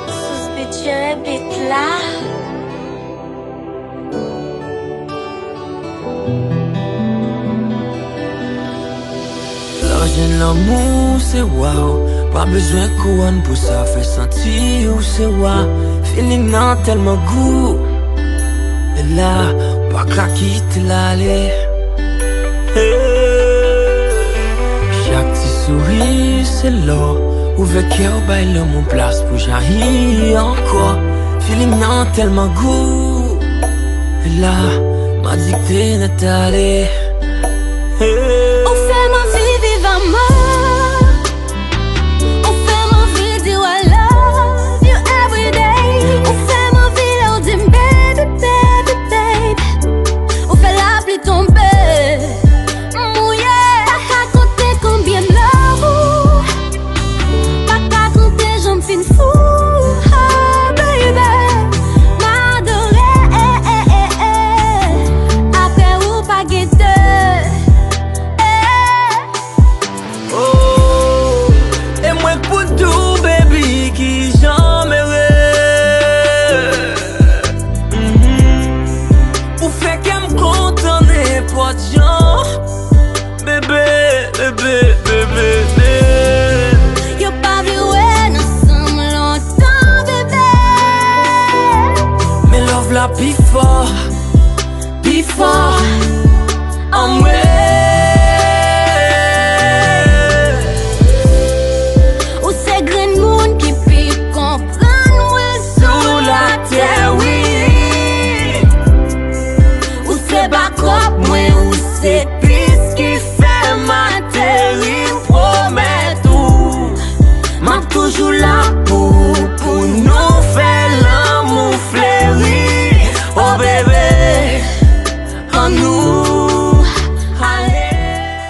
Suspicieux bit là. L'argent, l'amour, c'est wow. Pas besoin de couronne pour ça faire sentir où c'est wow. Feeling nan tellement goût. Et là, pas qu'à quitter l'aller. Chaque petit sourire, c'est l'or. Ouvert cœur, baille mon place pour jaillir encore. Feeling nan tellement goût. Et là, m'a dicté n'est allé. On fait ma vie vivamment. On fait ma vie dire I love you every day. On fait ma vie leur dire baby, baby, baby. On fait la pluie tomber. Mouillé. Pas qu'à compter combien de l'amour. Pas qu'à compter j'en fin fou. Oh baby, m'adorer. Après ou pas guetter. Bébé, bébé, bébé, bébé. Yo pas vu ouais, nous sommes longtemps, bébé. Mais love la plus fort, en moi.